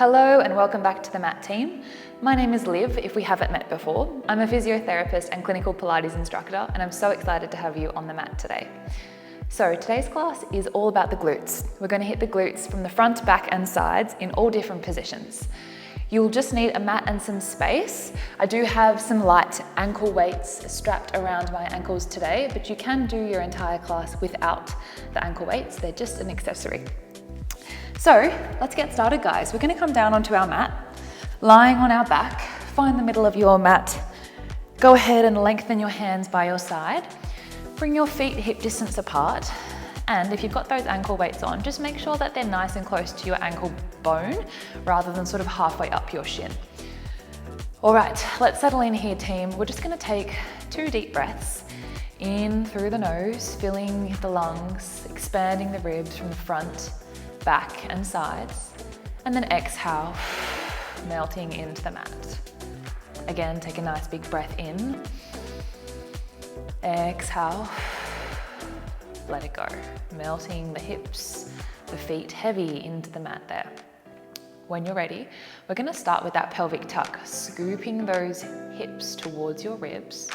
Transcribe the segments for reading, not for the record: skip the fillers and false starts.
Hello and welcome back to the mat team. My name is Liv, if we haven't met before. I'm a physiotherapist and clinical Pilates instructor, and I'm so excited to have you on the mat today. So today's class is all about the glutes. We're going to hit the glutes from the front, back and sides in all different positions. You'll just need a mat and some space. I do have some light ankle weights strapped around my ankles today, but you can do your entire class without the ankle weights. They're just an accessory. So let's get started, guys. We're going to come down onto our mat, lying on our back. Find the middle of your mat. Go ahead and lengthen your hands by your side. Bring your feet hip distance apart. And if you've got those ankle weights on, just make sure that they're nice and close to your ankle bone rather than sort of halfway up your shin. All right, let's settle in here, team. We're just going to take 2 deep breaths in through the nose, filling the lungs, expanding the ribs from the front, back and sides, and then exhale, melting into the mat. Again, take a nice big breath in, exhale, let it go, melting the hips, the feet heavy into the mat there. When you're ready, we're going to start with that pelvic tuck, scooping those hips towards your ribs,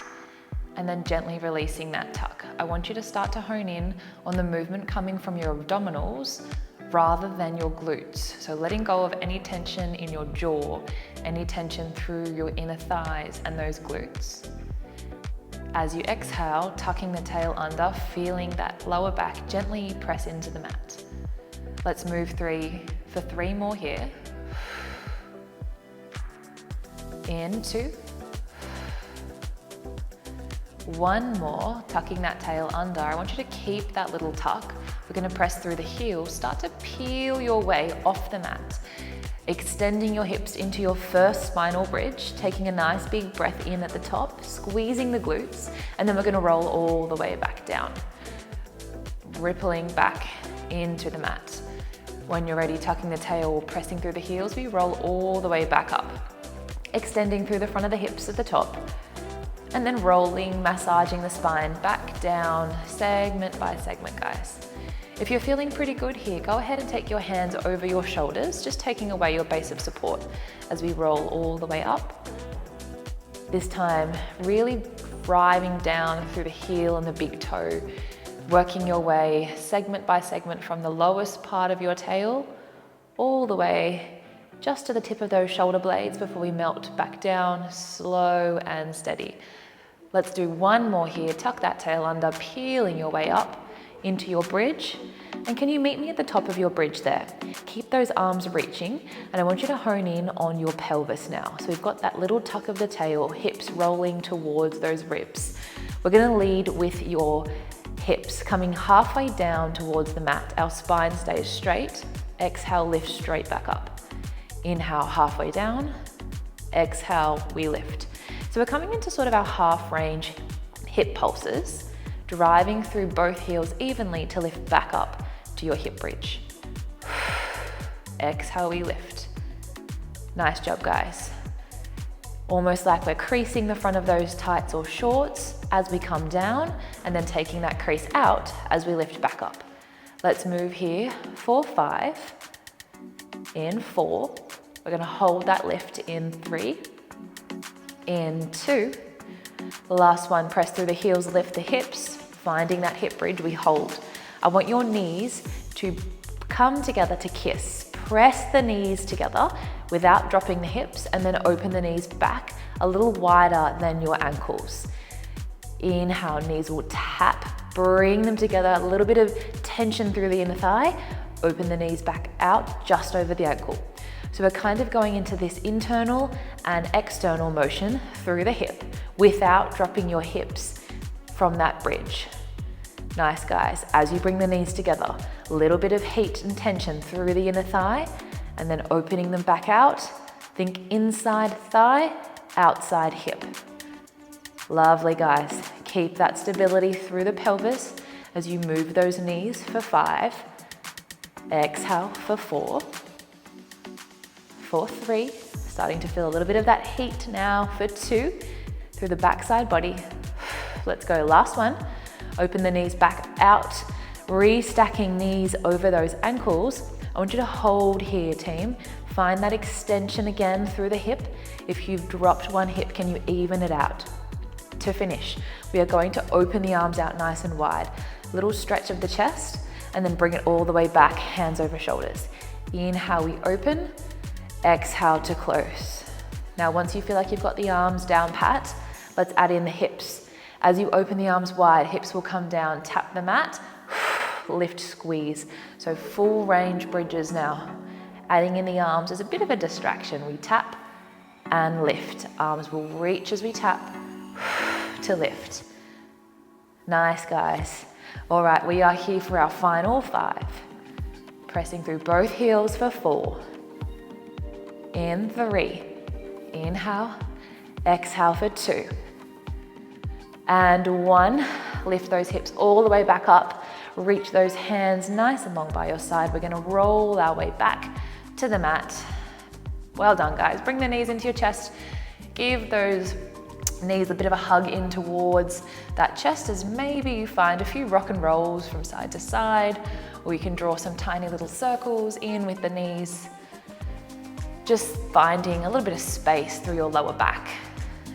and then gently releasing that tuck. I want you to start to hone in on the movement coming from your abdominals rather than your glutes. So letting go of any tension in your jaw, any tension through your inner thighs and those glutes. As you exhale, tucking the tail under, feeling that lower back gently press into the mat. Let's move for 3 more here. In 2. 1 more, tucking that tail under. I want you to keep that little tuck. We're going to press through the heels, start to peel your way off the mat, extending your hips into your first spinal bridge, taking a nice big breath in at the top, squeezing the glutes, and then we're going to roll all the way back down, rippling back into the mat. When you're ready, tucking the tail, pressing through the heels, we roll all the way back up, extending through the front of the hips at the top, and then rolling, massaging the spine back down, segment by segment, guys. If you're feeling pretty good here, go ahead and take your hands over your shoulders, just taking away your base of support as we roll all the way up. This time, really driving down through the heel and the big toe, working your way segment by segment from the lowest part of your tail all the way just to the tip of those shoulder blades before we melt back down, slow and steady. Let's do 1 more here. Tuck that tail under, peeling your way up into your bridge. And can you meet me at the top of your bridge there? Keep those arms reaching, and I want you to hone in on your pelvis now. So we've got that little tuck of the tail, hips rolling towards those ribs. We're going to lead with your hips coming halfway down towards the mat. Our spine stays straight. Exhale, lift straight back up. Inhale, halfway down. Exhale, we lift. So we're coming into sort of our half range hip pulses, driving through both heels evenly to lift back up to your hip bridge. Exhale, we lift. Nice job, guys. Almost like we're creasing the front of those tights or shorts as we come down, and then taking that crease out as we lift back up. Let's move here for 5. In 4. We're going to hold that lift in 3. In 2. The last one, press through the heels, lift the hips, finding that hip bridge, we hold. I want your knees to come together to kiss. Press the knees together without dropping the hips, and then open the knees back a little wider than your ankles. Inhale, knees will tap, bring them together, a little bit of tension through the inner thigh, open the knees back out just over the ankle. So we're kind of going into this internal and external motion through the hip without dropping your hips from that bridge. Nice, guys. As you bring the knees together, a little bit of heat and tension through the inner thigh, and then opening them back out. Think inside thigh, outside hip. Lovely, guys. Keep that stability through the pelvis as you move those knees for 5. Exhale for 4. For 3, starting to feel a little bit of that heat now for 2, through the backside body. Let's go, last one. Open the knees back out, restacking knees over those ankles. I want you to hold here, team. Find that extension again through the hip. If you've dropped one hip, can you even it out? To finish, we are going to open the arms out nice and wide. Little stretch of the chest, and then bring it all the way back, hands over shoulders. Inhale, we open. Exhale to close. Now, once you feel like you've got the arms down pat, let's add in the hips. As you open the arms wide, hips will come down, tap the mat, lift, squeeze. So full range bridges now. Adding in the arms is a bit of a distraction. We tap and lift. Arms will reach as we tap to lift. Nice, guys. All right, we are here for our final 5. Pressing through both heels for 4. In 3. Inhale. Exhale for 2. And 1. Lift those hips all the way back up. Reach those hands nice and long by your side. We're gonna roll our way back to the mat. Well done, guys. Bring the knees into your chest. Give those knees a bit of a hug in towards that chest as maybe you find a few rock and rolls from side to side, or you can draw some tiny little circles in with the knees. Just finding a little bit of space through your lower back.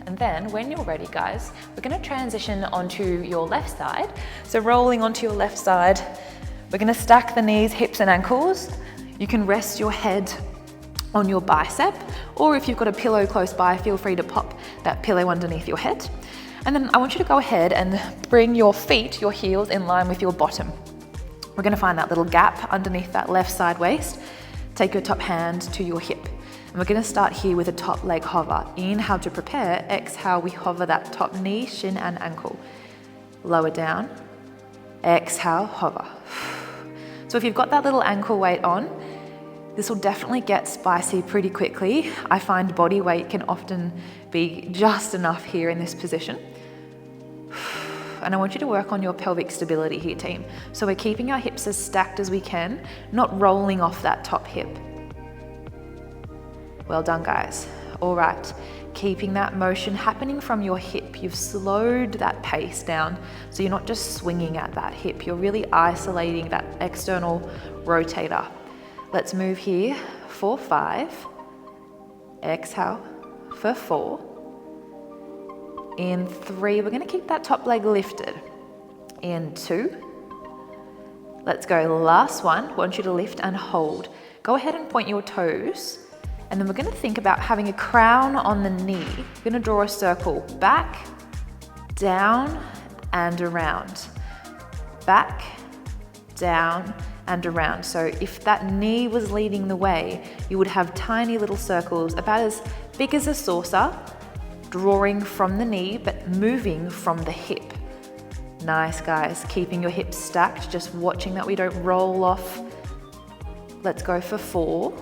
And then when you're ready, guys, we're gonna transition onto your left side. So rolling onto your left side, we're gonna stack the knees, hips and ankles. You can rest your head on your bicep, or if you've got a pillow close by, feel free to pop that pillow underneath your head. And then I want you to go ahead and bring your feet, your heels, in line with your bottom. We're gonna find that little gap underneath that left side waist. Take your top hand to your hip. And we're gonna start here with a top leg hover. Inhale to prepare, exhale, we hover that top knee, shin and ankle. Lower down, exhale, hover. So if you've got that little ankle weight on, this will definitely get spicy pretty quickly. I find body weight can often be just enough here in this position. And I want you to work on your pelvic stability here, team. So we're keeping our hips as stacked as we can, not rolling off that top hip. Well done, guys. All right, keeping that motion happening from your hip. You've slowed that pace down, so you're not just swinging at that hip. You're really isolating that external rotator. Let's move here for 5. Exhale for 4. In 3, we're gonna keep that top leg lifted. In 2. Let's go, last one. Want you to lift and hold. Go ahead and point your toes. And then we're gonna think about having a crown on the knee. We're gonna draw a circle back, down, and around. Back, down, and around. So if that knee was leading the way, you would have tiny little circles about as big as a saucer, drawing from the knee, but moving from the hip. Nice, guys. Keeping your hips stacked, just watching that we don't roll off. Let's go for 4.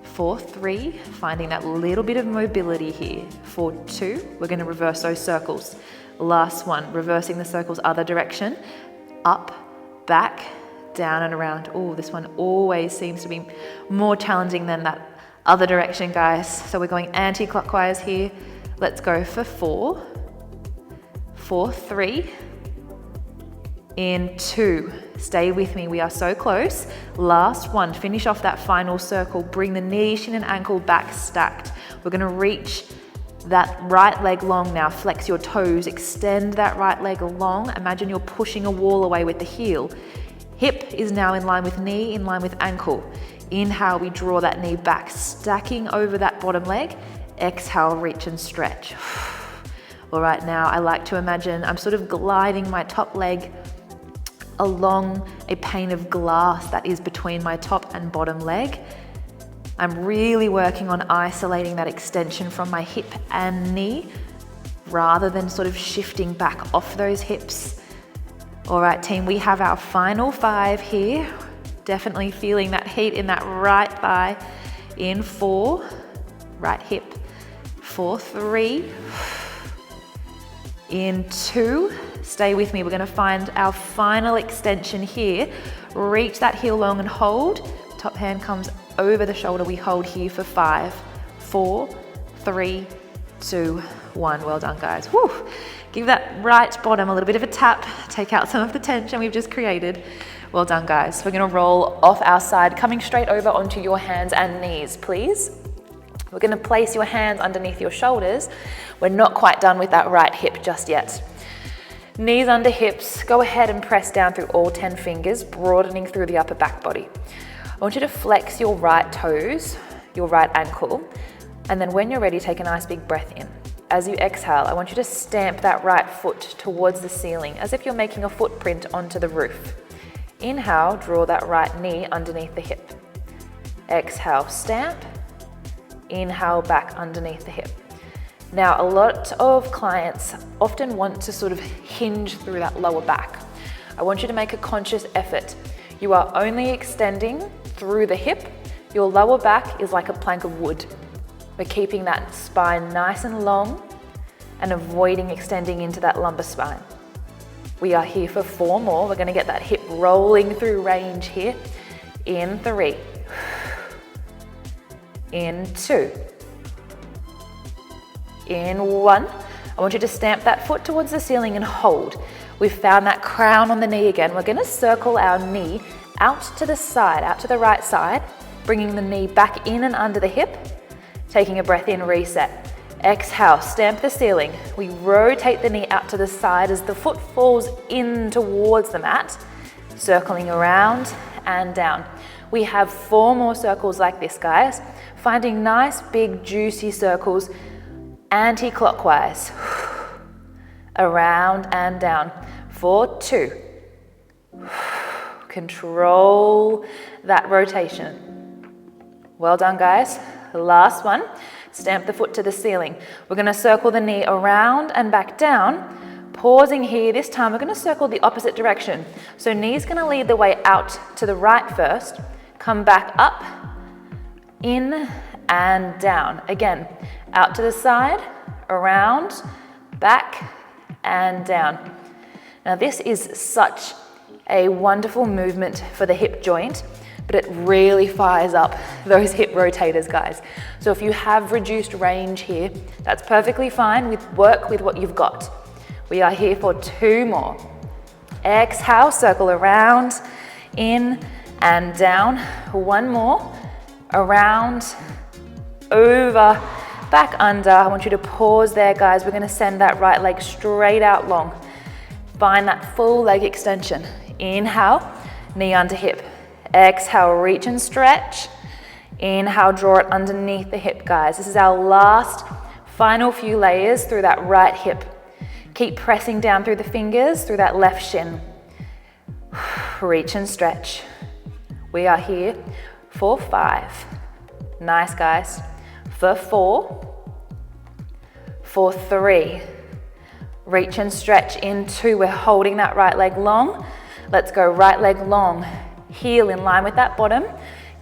For 3, finding that little bit of mobility here. For 2, we're gonna reverse those circles. Last one, reversing the circles other direction. Up, back, down and around. Oh, this one always seems to be more challenging than that other direction, guys. So we're going anti-clockwise here. Let's go for 4. For 3. In 2. Stay with me, we are so close. Last one, finish off that final circle. Bring the knee, shin and ankle back stacked. We're gonna reach that right leg long now. Flex your toes, extend that right leg long. Imagine you're pushing a wall away with the heel. Hip is now in line with knee, in line with ankle. Inhale, we draw that knee back, stacking over that bottom leg. Exhale, reach and stretch. All right, now I like to imagine I'm sort of gliding my top leg along a pane of glass that is between my top and bottom leg. I'm really working on isolating that extension from my hip and knee rather than sort of shifting back off those hips. All right, team, we have our final 5 here. Definitely feeling that heat in that right thigh. In 4, right hip. For 3. In 2, stay with me. We're gonna find our final extension here. Reach that heel long and hold. Top hand comes over the shoulder. We hold here for 5, 4, 3, 2, 1. Well done, guys. Whew. Give that right bottom a little bit of a tap. Take out some of the tension we've just created. Well done, guys. We're gonna roll off our side, coming straight over onto your hands and knees, please. We're gonna place your hands underneath your shoulders. We're not quite done with that right hip just yet. Knees under hips, go ahead and press down through all 10 fingers, broadening through the upper back body. I want you to flex your right toes, your right ankle, and then when you're ready, take a nice big breath in. As you exhale, I want you to stamp that right foot towards the ceiling, as if you're making a footprint onto the roof. Inhale, draw that right knee underneath the hip. Exhale, stamp. Inhale, back underneath the hip. Now, a lot of clients often want to sort of hinge through that lower back. I want you to make a conscious effort. You are only extending through the hip. Your lower back is like a plank of wood. We're keeping that spine nice and long and avoiding extending into that lumbar spine. We are here for 4 more. We're gonna get that hip rolling through range here. In 3, in 2, in 1. I want you to stamp that foot towards the ceiling and hold. We've found that crown on the knee again. We're gonna circle our knee out to the side, out to the right side, bringing the knee back in and under the hip, taking a breath in, reset. Exhale, stamp the ceiling. We rotate the knee out to the side as the foot falls in towards the mat, circling around and down. We have 4 more circles like this, guys. Finding nice, big, juicy circles anti-clockwise, around and down. For 2. Control that rotation. Well done, guys. Last one. Stamp the foot to the ceiling. We're gonna circle the knee around and back down. Pausing here, this time we're gonna circle the opposite direction. So knee's gonna lead the way out to the right first, come back up, in and down. Again, out to the side, around, back and down. Now this is such a wonderful movement for the hip joint, but it really fires up those hip rotators, guys. So if you have reduced range here, that's perfectly fine. Work with what you've got. We are here for 2 more. Exhale, circle around, in and down. 1 more, around, over, back under. I want you to pause there, guys. We're gonna send that right leg straight out long. Find that full leg extension. Inhale, knee under hip. Exhale, reach and stretch. Inhale, draw it underneath the hip, guys. This is our last, final few layers through that right hip. Keep pressing down through the fingers, through that left shin. Reach and stretch. We are here for 5. Nice, guys. For 4. For 3. Reach and stretch in 2. We're holding that right leg long. Let's go right leg long. Heel in line with that bottom.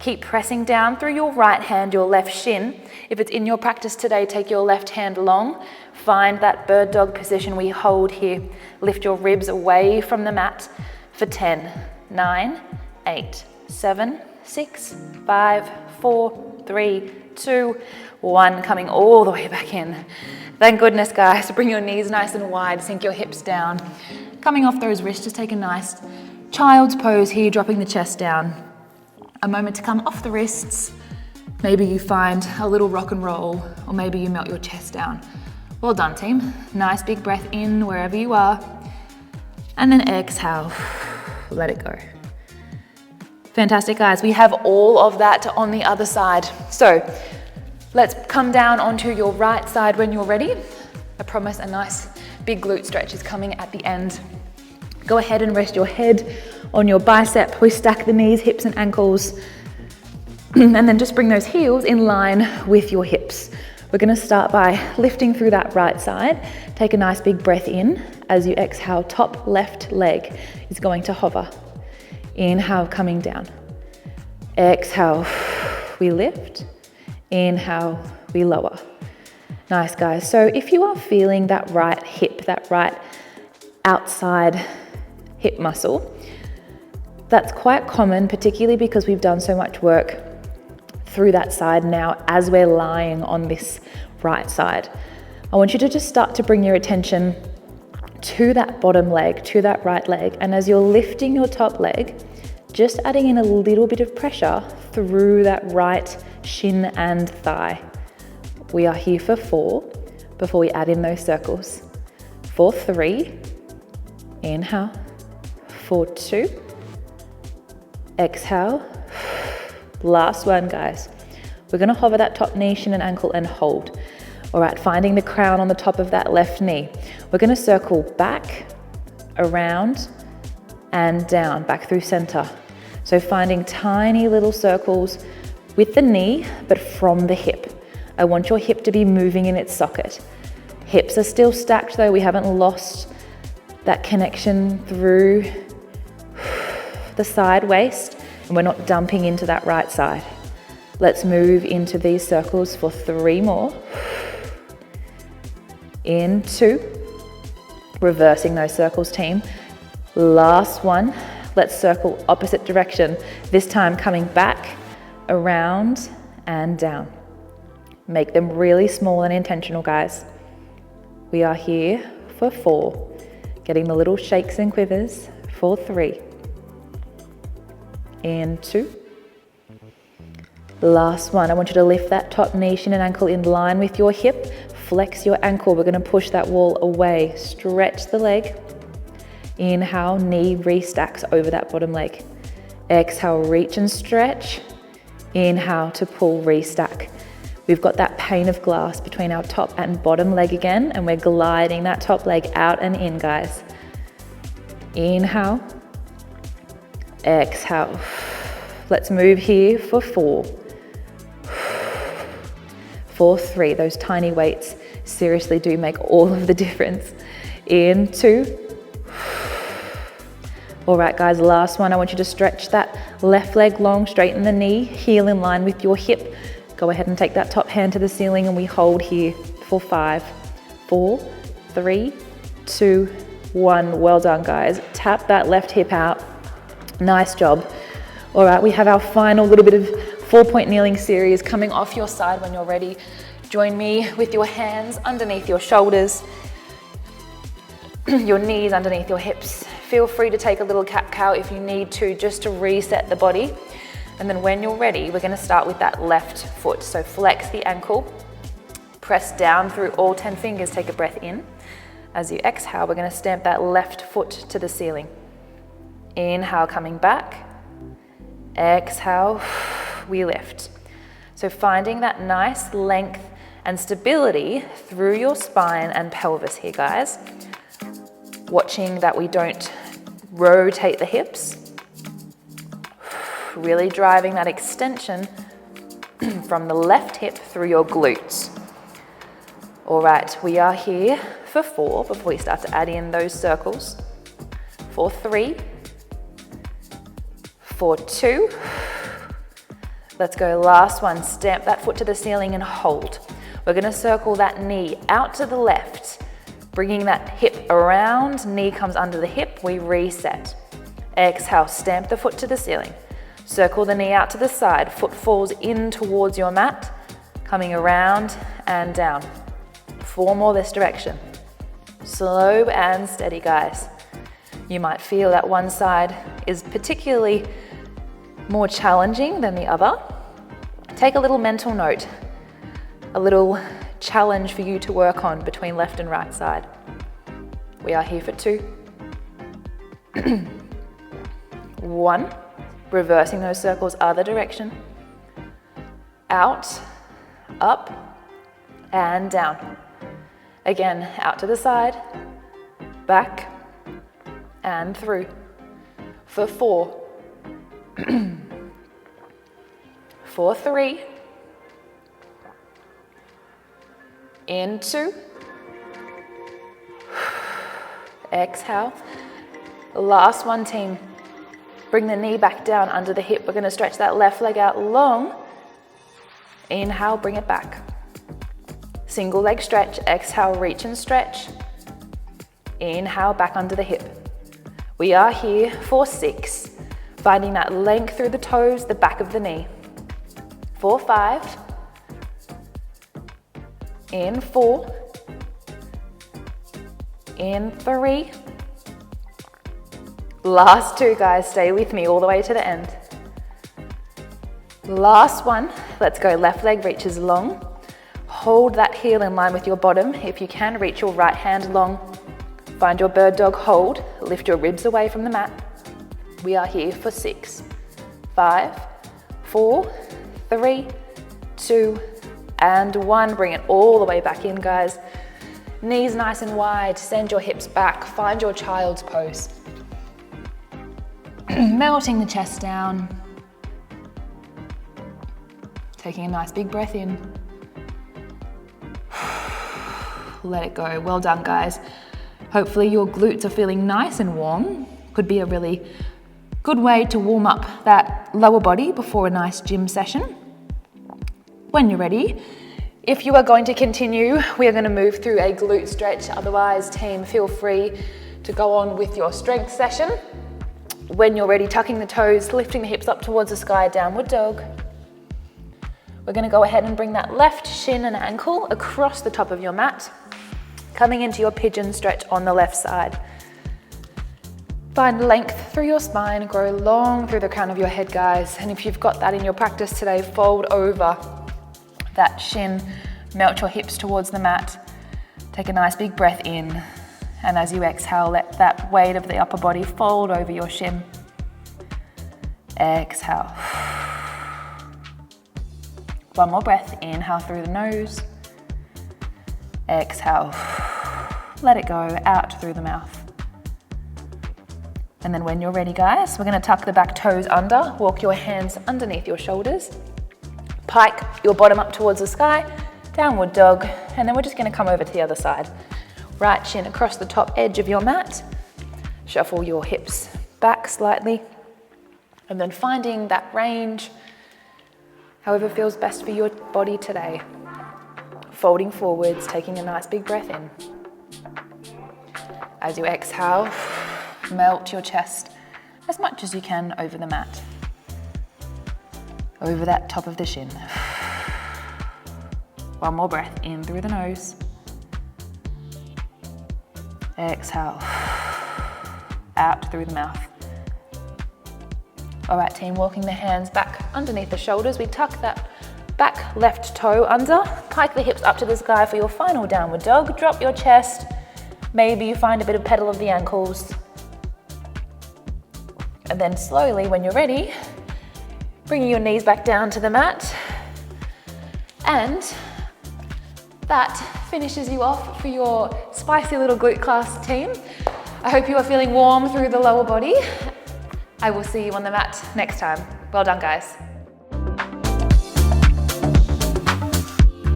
Keep pressing down through your right hand, your left shin. If it's in your practice today, take your left hand long. Find that bird dog position we hold here. Lift your ribs away from the mat for 10, 9, 8, 7, 6, 5, 4, 3, 2, 1. Coming all the way back in. Thank goodness, guys. Bring your knees nice and wide. Sink your hips down. Coming off those wrists, just take a nice child's pose here, dropping the chest down. A moment to come off the wrists. Maybe you find a little rock and roll, or maybe you melt your chest down. Well done, team. Nice big breath in wherever you are. And then exhale, let it go. Fantastic, guys. We have all of that on the other side. So let's come down onto your right side when you're ready. I promise a nice big glute stretch is coming at the end. Go ahead and rest your head on your bicep. We stack the knees, hips and ankles. And then just bring those heels in line with your hips. We're gonna start by lifting through that right side. Take a nice big breath in. As you exhale, top left leg is going to hover. Inhale, coming down. Exhale, we lift. Inhale, we lower. Nice, guys. So if you are feeling that right hip, that right outside hip muscle, that's quite common, particularly because we've done so much work through that side now as we're lying on this right side. I want you to just start to bring your attention to that bottom leg, to that right leg. And as you're lifting your top leg, just adding in a little bit of pressure through that right shin and thigh. We are here for 4 before we add in those circles. For 3, inhale. For 2, exhale. Last one, guys. We're gonna hover that top knee, shin and ankle and hold. All right, finding the crown on the top of that left knee. We're gonna circle back, around, and down, back through center. So finding tiny little circles with the knee, but from the hip. I want your hip to be moving in its socket. Hips are still stacked though, we haven't lost that connection through the side waist, and we're not dumping into that right side. Let's move into these circles for 3 more. In 2, reversing those circles, team. Last one, let's circle opposite direction. This time coming back, around and down. Make them really small and intentional, guys. We are here for 4, getting the little shakes and quivers for 3. In 2. Last one, I want you to lift that top knee, shin and ankle in line with your hip. Flex your ankle, we're gonna push that wall away. Stretch the leg. Inhale, knee restacks over that bottom leg. Exhale, reach and stretch. Inhale to pull, restack. We've got that pane of glass between our top and bottom leg again, and we're gliding that top leg out and in, guys. Inhale. Exhale. Let's move here for 4. For 3, those tiny weights seriously do make all of the difference. In 2. All right, guys, last one. I want you to stretch that left leg long, straighten the knee, heel in line with your hip. Go ahead and take that top hand to the ceiling and we hold here for 5, 4, 3, 2, 1. Well done, guys. Tap that left hip out. Nice job. All right, we have our final little bit of 4-point kneeling series coming off your side when you're ready. Join me with your hands underneath your shoulders, your knees underneath your hips. Feel free to take a little cat-cow if you need to, just to reset the body. And then when you're ready, we're gonna start with that left foot. So flex the ankle, press down through all 10 fingers, take a breath in. As you exhale, we're gonna stamp that left foot to the ceiling. Inhale, coming back. Exhale, we lift. So finding that nice length and stability through your spine and pelvis here, guys. Watching that we don't rotate the hips. Really driving that extension from the left hip through your glutes. All right, we are here for 4 before we start to add in those circles. For 3. For 2. Let's go, last one. Stamp that foot to the ceiling and hold. We're gonna circle that knee out to the left, bringing that hip around, knee comes under the hip, we reset. Exhale, stamp the foot to the ceiling. Circle the knee out to the side, foot falls in towards your mat, coming around and down. 4 more this direction. Slow and steady, guys. You might feel that one side is particularly more challenging than the other. Take a little mental note, a little challenge for you to work on between left and right side. We are here for 2. 1. Reversing those circles other direction. Out, up, and down. Again, out to the side, back, and through. For 4. For 3. In 2. Exhale. Last one, team. Bring the knee back down under the hip. We're gonna stretch that left leg out long. Inhale, bring it back. Single leg stretch. Exhale, reach and stretch. Inhale, back under the hip. We are here for 6. Finding that length through the toes, the back of the knee. For 5. In 4. in 3. Last 2, guys, stay with me all the way to the end. Last 1, let's go. Left leg reaches long. Hold that heel in line with your bottom. If you can, reach your right hand long. Find your bird dog hold. Lift your ribs away from the mat. We are here for 6, 5, 4, 3, 2, and 1. Bring it all the way back in, guys. Knees nice and wide. Send your hips back. Find your child's pose. Melting the chest down. Taking a nice big breath in. Let it go. Well done, guys. Hopefully your glutes are feeling nice and warm. Could be a really good way to warm up that lower body before a nice gym session. When you're ready, if you are going to continue, we are going to move through a glute stretch. Otherwise, team, feel free to go on with your strength session. When you're ready, tucking the toes, lifting the hips up towards the sky, downward dog. We're going to go ahead and bring that left shin and ankle across the top of your mat, coming into your pigeon stretch on the left side. Find length through your spine, grow long through the crown of your head, guys. And if you've got that in your practice today, fold over that shin, melt your hips towards the mat. Take a nice big breath in. And as you exhale, let that weight of the upper body fold over your shin. Exhale. One more breath, inhale through the nose. Exhale. Let it go out through the mouth. And then when you're ready, guys, we're gonna tuck the back toes under, walk your hands underneath your shoulders, pike your bottom up towards the sky, downward dog, and then we're just gonna come over to the other side. Right shin across the top edge of your mat, shuffle your hips back slightly, and then finding that range, however feels best for your body today. Folding forwards, taking a nice big breath in. As you exhale, melt your chest as much as you can over the mat, over that top of the shin. One more breath in through the nose. Exhale, out through the mouth. All right, team, walking the hands back underneath the shoulders. We tuck that back left toe under, pike the hips up to the sky for your final downward dog. Drop your chest. Maybe you find a bit of pedal of the ankles. And then slowly, when you're ready, bringing your knees back down to the mat. And that finishes you off for your spicy little glute class, team. I hope you are feeling warm through the lower body. I will see you on the mat next time. Well done, guys.